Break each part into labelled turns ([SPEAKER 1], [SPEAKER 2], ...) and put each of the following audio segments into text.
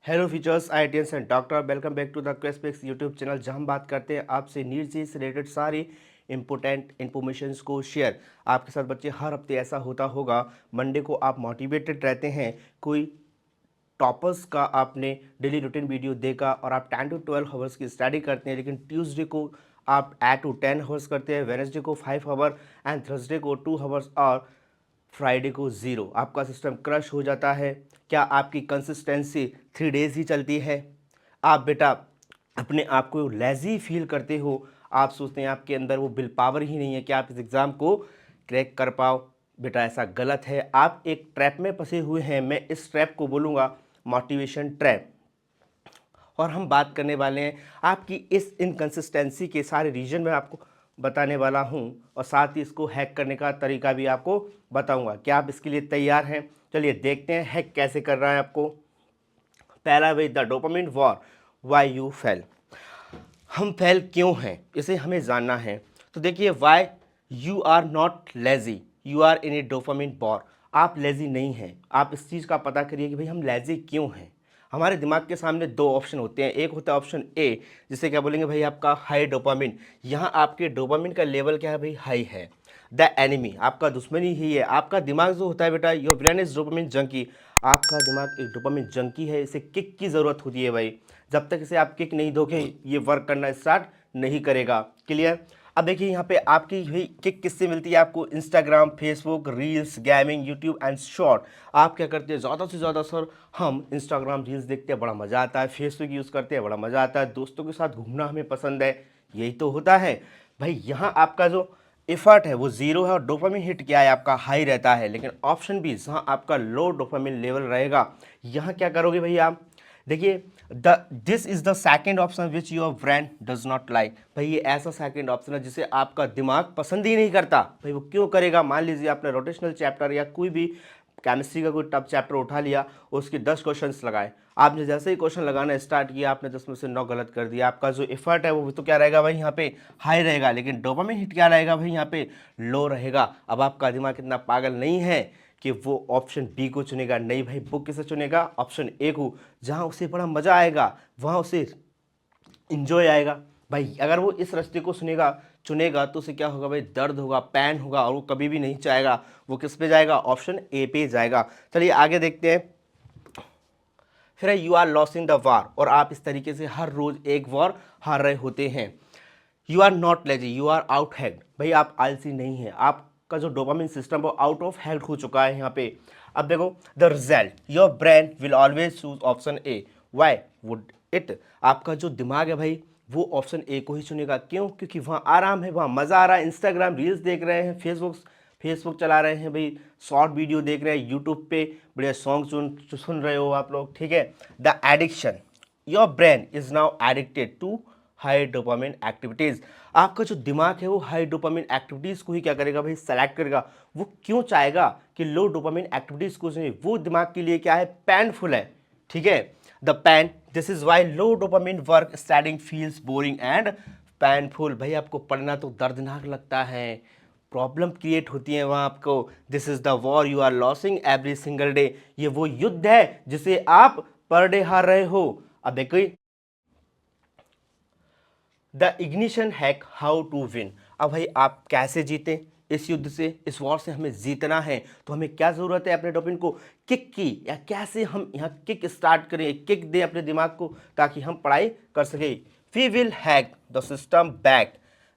[SPEAKER 1] Hello features its and doctor welcome back to the क्वेस्पेक्स YouTube channel जहां हम बात करते हैं आपसे नीट से रिलेटेड सारी इंपॉर्टेंट इन्फॉर्मेशंस को शेयर आपके साथ। बच्चे हर हफ्ते ऐसा होता होगा, मंडे को आप मोटिवेटेड रहते हैं, कोई टॉपर्स का आपने डेली रूटीन वीडियो देखा और आप 10 to 12 आवर्स की स्टडी करते हैं, लेकिन ट्यूसडे को आप 8 to 10 आवर्स करते हैं, वेडनेसडे को 5 आवर एंड थर्सडे को 2 आवर्स और फ्राइडे को ज़ीरो। आपका सिस्टम क्रश हो जाता है। क्या आपकी कंसिस्टेंसी 3 डेज ही चलती है? आप बेटा अपने आप को लेजी फील करते हो, आप सोचते हैं आपके अंदर वो विल पावर ही नहीं है कि आप इस एग्ज़ाम को क्रैक कर पाओ। बेटा ऐसा गलत है, आप एक ट्रैप में फंसे हुए हैं। मैं इस ट्रैप को बोलूँगा मोटिवेशन ट्रैप। और हम बात करने वाले हैं आपकी इस इनकंसिस्टेंसी के सारे रीजन में आपको बताने वाला हूं, और साथ ही इसको हैक करने का तरीका भी आपको बताऊंगा। क्या आप इसके लिए तैयार हैं? चलिए देखते हैं हैक कैसे कर रहा है आपको। पहला way the dopamine war, why you fail. हम फेल क्यों हैं इसे हमें जानना है। तो देखिए, why you are not lazy, you are in a dopamine war. आप लेजी नहीं हैं। आप इस चीज़ का पता करिए कि भाई हम लेजी क्यों हैं। हमारे दिमाग के सामने दो ऑप्शन होते हैं। एक होता है ऑप्शन ए, जिसे क्या बोलेंगे भाई आपका हाई डोपामिन। यहाँ आपके डोपामिन का लेवल क्या है भाई? हाई है। द एनिमी, आपका दुश्मनी ही है। आपका दिमाग जो होता है बेटा, your brain is dopamine junkie. आपका दिमाग एक डोपामिन जंकी है, इसे किक की ज़रूरत होती है भाई। जब तक इसे आप किक नहीं दोगे ये वर्क करना स्टार्ट नहीं करेगा। क्लियर? अब देखिए यहाँ पे आपकी भाई किक किससे मिलती है आपको? Instagram, Facebook, reels, gaming, YouTube and short. आप क्या करते हैं? ज़्यादा से ज़्यादा सर हम इंस्टाग्राम रील्स देखते हैं, बड़ा मज़ा आता है। फेसबुक यूज़ करते हैं, बड़ा मज़ा आता है। दोस्तों के साथ घूमना हमें पसंद है। यही तो होता है भाई। यहाँ आपका जो एफर्ट है वो ज़ीरो है और डोपामिन हिट क्या है आपका? हाई रहता है। लेकिन ऑप्शन बी, जहाँ आपका लो डोपामिन लेवल रहेगा, यहाँ क्या करोगे भाई आप? देखिए, the this is the second option which your brain does not like. भाई ये ऐसा सेकेंड ऑप्शन है जिसे आपका दिमाग पसंद ही नहीं करता। भाई वो क्यों करेगा? मान लीजिए आपने रोटेशनल चैप्टर या कोई भी केमिस्ट्री का कोई टफ चैप्टर उठा लिया, उसके 10 क्वेश्चंस लगाए। आपने जैसे ही क्वेश्चन लगाना स्टार्ट किया, आपने 10 में से 9 गलत कर दिया। आपका जो एफर्ट है वो तो क्या रहेगा भाई? यहाँ पे हाई रहेगा, लेकिन डोपामिन हिट क्या रहेगा भाई? यहाँ पे लो रहेगा। अब आपका दिमाग इतना पागल नहीं है कि वो ऑप्शन बी को चुनेगा। नहीं भाई, वो किसे चुनेगा? ऑप्शन ए को। जहाँ उसे बड़ा मज़ा आएगा, वहाँ उसे इंजॉय आएगा। भाई अगर वो इस रास्ते को चुनेगा तो उसे क्या होगा भाई? दर्द होगा, पैन होगा, और वो कभी भी नहीं चाहेगा। वो किस पे जाएगा? ऑप्शन ए पे जाएगा। चलिए आगे देखते हैं। फिर you are loss in the war, और आप इस तरीके से हर रोज एक वॉर हार रहे होते हैं। You are not lazy, you are out hacked. भाई आप आलसी नहीं है, आपका जो डोपामिन सिस्टम वो आउट ऑफ हैक्ड हो चुका है यहाँ पे। अब देखो, the result, your brain will always choose option A. Why would it? आपका जो दिमाग है भाई वो ऑप्शन ए को ही चुनेगा। क्यों? क्योंकि वहाँ आराम है, वहाँ मज़ा आ रहा है। इंस्टाग्राम रील्स देख रहे हैं, फेसबुक फेसबुक चला रहे हैं भाई, शॉर्ट वीडियो देख रहे हैं, यूट्यूब पे बढ़िया सॉन्ग सुन रहे हो आप लोग। ठीक है? The addiction, your brain is now addicted to high dopamine activities. आपका जो दिमाग है वो हाई डोपामिन एक्टिविटीज़ को ही क्या करेगा भाई? सेलेक्ट करेगा। वो क्यों चाहेगा कि लो डोपामिन एक्टिविटीज़ को चुने? वो दिमाग के लिए क्या है? पेनफुल है। ठीक है? The pain, this is why low dopamine work studying feels boring and painful. भाई आपको पढ़ना तो दर्दनाक लगता है, प्रॉब्लम क्रिएट होती है वहाँ आपको। This is the war you are losing every single day. ये वो युद्ध है जिसे आप पर डे हार रहे हो। अब देखो, the ignition hack, how to win. अब भाई आप कैसे जीतें इस युद्ध से, इस वॉर से? हमें जीतना है तो हमें क्या ज़रूरत है? अपने डोपामिन को किक की, या कैसे हम यहाँ किक स्टार्ट करें, किक दें अपने दिमाग को ताकि हम पढ़ाई कर सकें। We will hack the system back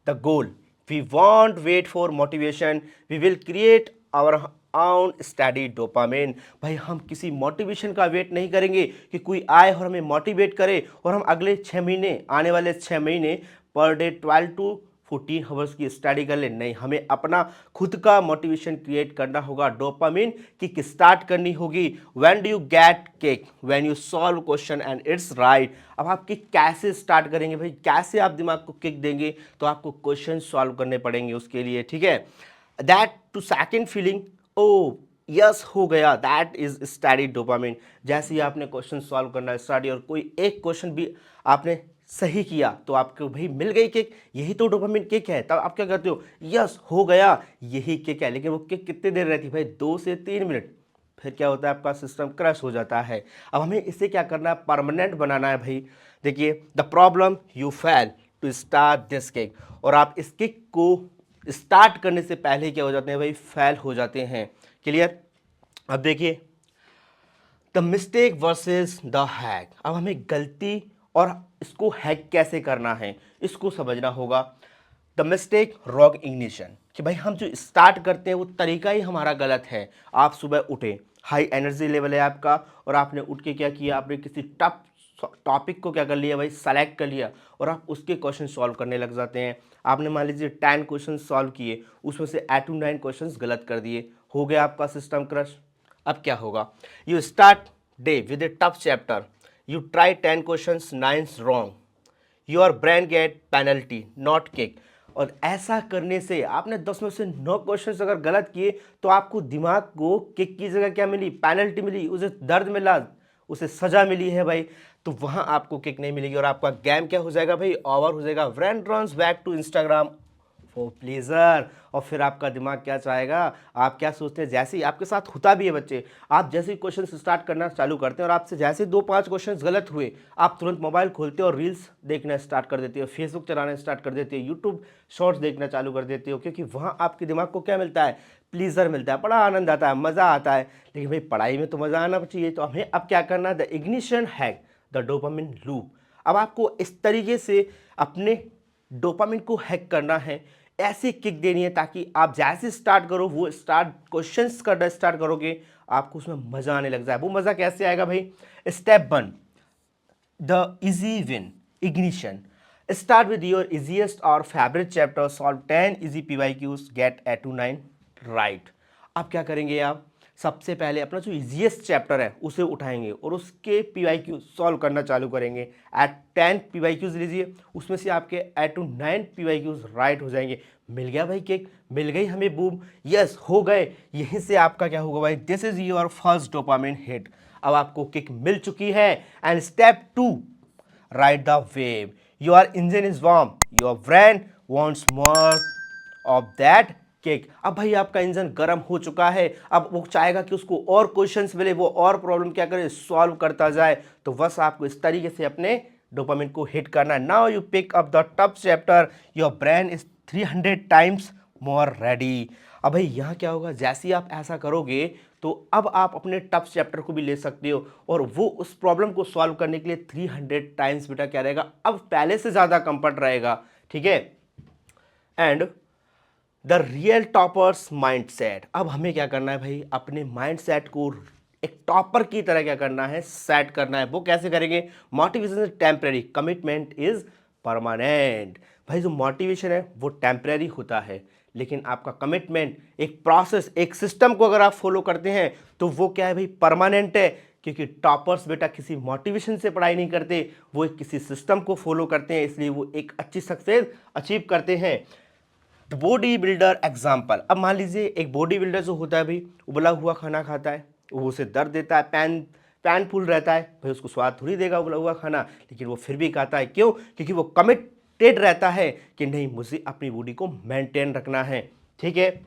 [SPEAKER 1] the goal, we want wait for motivation, we will create our own study dopamine. भाई हम किसी मोटिवेशन का वेट नहीं करेंगे कि कोई आए और हमें मोटिवेट करे और हम अगले 6 महीने, आने वाले 6 महीने पर डे 12 to 14 आवर्स की स्टडी कर ले। नहीं, हमें अपना खुद का मोटिवेशन क्रिएट करना होगा। डोपामिन किक स्टार्ट करनी होगी। When do you get kick? When you solve question and it's right. अब आप किक कैसे स्टार्ट करेंगे भाई? कैसे आप दिमाग को किक देंगे? तो आपको क्वेश्चन सॉल्व करने पड़ेंगे उसके लिए। ठीक है? That two second feeling, oh yes हो गया, दैट इज स्टडी डोपामिन। जैसे ही आपने क्वेश्चन सॉल्व करना स्टार्ट और कोई एक क्वेश्चन भी आपने सही किया तो आपको भाई मिल गई किक। यही तो डोपामिन किक है। तब आप क्या करते हो? यस हो गया, यही किक है। लेकिन वो किक कितनी देर रहती है भाई? 2 से 3 मिनट। फिर क्या होता है, आपका सिस्टम क्रश हो जाता है। अब हमें इसे क्या करना है, परमानेंट बनाना है भाई। देखिए, the problem you fail to start this kick, और आप इस किक को स्टार्ट करने से पहले क्या हो जाते हैं भाई, फेल हो जाते हैं। क्लियर। अब देखिए, the mistake versus the hack. अब हमें गलती और इसको हैक कैसे करना है, इसको समझना होगा। द मिस्टेक रॉन्ग इग्निशन, कि भाई हम जो स्टार्ट करते हैं वो तरीका ही हमारा गलत है। आप सुबह उठे, हाई एनर्जी लेवल है आपका, और आपने उठ के क्या किया, आपने किसी टफ टॉपिक को क्या कर लिया भाई, सेलेक्ट कर लिया, और आप उसके क्वेश्चन सॉल्व करने लग जाते हैं। आपने मान लीजिए 10 क्वेश्चन सॉल्व किए, उसमें से 8 to 9 क्वेश्चन गलत कर दिए, हो गया आपका सिस्टम क्रश। अब क्या होगा, you start day with a tough chapter, you try 10 question, 9 wrong, your brain get penalty not kick. और ऐसा करने से आपने 10 में से 9 क्वेश्चन अगर गलत किए तो आपको दिमाग को किक की जगह क्या मिली, पेनल्टी मिली, उसे दर्द मिला, उसे सजा मिली है भाई। तो वहां आपको किक नहीं मिलेगी और आपका गेम क्या हो जाएगा भाई, ओवर हो जाएगा। Brain runs back to Instagram for pleasure. और फिर आपका दिमाग क्या चाहेगा, आप क्या सोचते हैं, जैसे ही आपके साथ होता भी है बच्चे, आप जैसे ही क्वेश्चन स्टार्ट करना चालू करते हैं और आपसे जैसे 2-5 क्वेश्चन गलत हुए, आप तुरंत मोबाइल खोलते हो और रील्स देखना स्टार्ट कर देते हो, फेसबुक चलाना स्टार्ट कर देते हो, यूट्यूब शॉर्ट्स देखना चालू कर देते हो, क्योंकि वहाँ आपके दिमाग को क्या मिलता है, प्लीजर मिलता है, बड़ा आनंद आता है, मज़ा आता है। लेकिन भाई पढ़ाई में तो मज़ा आना चाहिए। तो हमें अब क्या करना है, the ignition hack the dopamine loop. अब आपको इस तरीके से अपने डोपामिन को हैक करना है, ऐसी किक देनी है ताकि आप जैसे स्टार्ट करो, वो स्टार्ट क्वेश्चंस करना स्टार्ट करोगे, आपको उसमें मज़ा आने लग जाए। वो मज़ा कैसे आएगा भाई, step 1, the easy win ignition. Start with your easiest और favourite chapter, solve 10 easy PYQs, get 8 to 9 right. अब क्या करेंगे आप, सबसे पहले अपना जो इजीएस्ट चैप्टर है उसे उठाएंगे और उसके PYQ सॉल्व करना चालू करेंगे। एट 10 PYQs लीजिए, उसमें से आपके 8 to 9 PYQs राइट हो जाएंगे। मिल गया भाई किक, मिल गई हमें बूम, यस हो गए। यहीं से आपका क्या होगा भाई, this is your first dopamine hit. अब आपको किक मिल चुकी है। And step 2, ride the wave, your engine is warm, your brain wants more of that kick. अब भाई आपका इंजन गर्म हो चुका है, अब वो चाहेगा कि उसको और क्वेश्चंस मिले, वो और प्रॉब्लम क्या करे, सॉल्व करता जाए। तो बस आपको इस तरीके से अपने डोपामिन को हिट करना है। Now you pick up the tough chapter, your brain is 300 times more ready. अब भाई यहाँ क्या होगा, जैसे ही आप ऐसा करोगे तो अब आप अपने टफ चैप्टर को भी ले सकते हो और वो उस प्रॉब्लम को सॉल्व करने के लिए 300 टाइम्स बेटा क्या रहेगा, अब पहले से ज़्यादा कंफर्ट रहेगा। ठीक है। And the real toppers mindset. अब हमें क्या करना है भाई, अपने माइंडसेट को एक टॉपर की तरह क्या करना है, सेट करना है। वो कैसे करेंगे, motivation is temporary, commitment is permanent. भाई जो मोटिवेशन है वो टेम्परेरी होता है, लेकिन आपका कमिटमेंट, एक प्रोसेस, एक सिस्टम को अगर आप फॉलो करते हैं तो वो क्या है भाई, परमानेंट है। क्योंकि टॉपर्स बेटा किसी मोटिवेशन से पढ़ाई नहीं करते, वो एक किसी सिस्टम को फॉलो करते हैं, इसलिए वो एक अच्छी सक्सेस अचीव करते हैं। Body builder example. अब मान लीजिए एक बॉडी बिल्डर जो होता है भाई, उबला हुआ खाना खाता है, वो उसे दर्द देता है, पैन फुल रहता है, भाई उसको स्वाद थोड़ी देगा उबला हुआ खाना, लेकिन वो फिर भी खाता है। क्यों, क्योंकि वो कमिटेड रहता है कि नहीं, मुझे अपनी बॉडी को मेंटेन रखना है। ठीक है।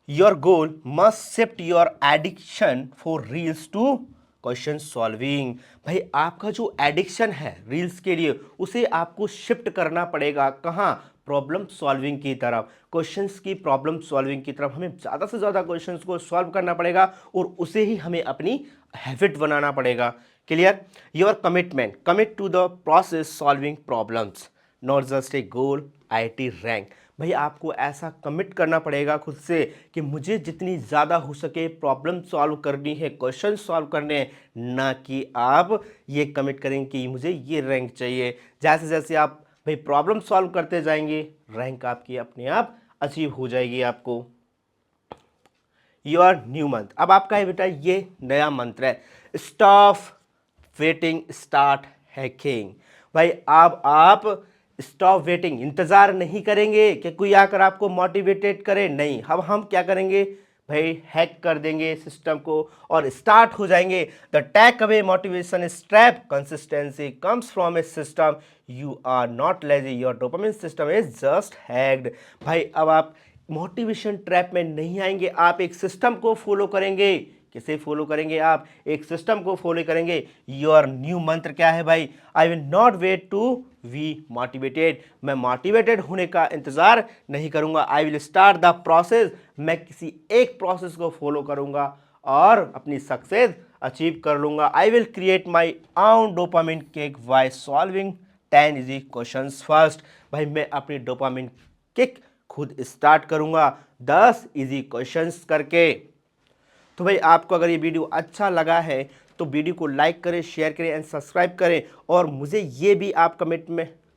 [SPEAKER 1] Your goal must shift your addiction for reels to question solving. भाई आपका जो एडिक्शन है रील्स के लिए, उसे आपको शिफ्ट करना पड़ेगा, कहाँ, प्रॉब्लम सॉल्विंग की तरफ, क्वेश्चंस की प्रॉब्लम सॉल्विंग की तरफ। हमें ज़्यादा से ज़्यादा क्वेश्चंस को सॉल्व करना पड़ेगा और उसे ही हमें अपनी हैबिट बनाना पड़ेगा। Clear. Your commitment, commit to the process solving problems, not just a goal IIT rank. भाई आपको ऐसा कमिट करना पड़ेगा खुद से कि मुझे जितनी ज़्यादा हो सके प्रॉब्लम सॉल्व करनी है, क्वेश्चन सॉल्व करने हैं, ना कि आप ये कमिट करेंगे कि मुझे ये रैंक चाहिए। जैसे जैसे आप भाई प्रॉब्लम सॉल्व करते जाएंगे, रैंक आपकी अपने आप अचीव हो जाएगी आपको। Your new month. अब आपका है बेटा ये नया मंत्र है, स्टॉप वेटिंग स्टार्ट हैकिंग। भाई अब आप स्टॉप वेटिंग, इंतजार नहीं करेंगे कि कोई आकर आपको मोटिवेटेड करे, नहीं। अब हम क्या करेंगे भाई, हैक कर देंगे सिस्टम को और स्टार्ट हो जाएंगे। The take away motivation strap, consistency comes from a system, you are not lazy, your dopamine system is just hacked. भाई अब आप मोटिवेशन ट्रैप में नहीं आएंगे, आप एक सिस्टम को फॉलो करेंगे किसे फॉलो करेंगे आप? एक सिस्टम को फॉलो करेंगे। योर न्यू मंत्र क्या है भाई? I will not wait to be motivated. मैं मोटिवेटेड होने का इंतजार नहीं करूंगा। I will start the process. मैं किसी एक प्रोसेस को फॉलो करूंगा और अपनी सक्सेस अचीव कर लूंगा। I will create my own dopamine kick by solving 10 easy questions first. भाई मैं अपनी डोपामिन किक खुद स्टार्ट करूंगा 10 इजी क्वेश्चंस करके। तो भाई आपको अगर ये वीडियो अच्छा लगा है तो वीडियो को लाइक करें, शेयर करें एंड सब्सक्राइब करें। और मुझे ये भी आप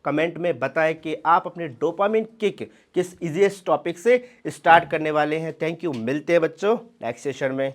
[SPEAKER 1] कमेंट में बताएं कि आप अपने डोपामिन किक किस इजीएस्ट टॉपिक से स्टार्ट करने वाले हैं। Thank you. मिलते हैं बच्चों नेक्स्ट सेशन में।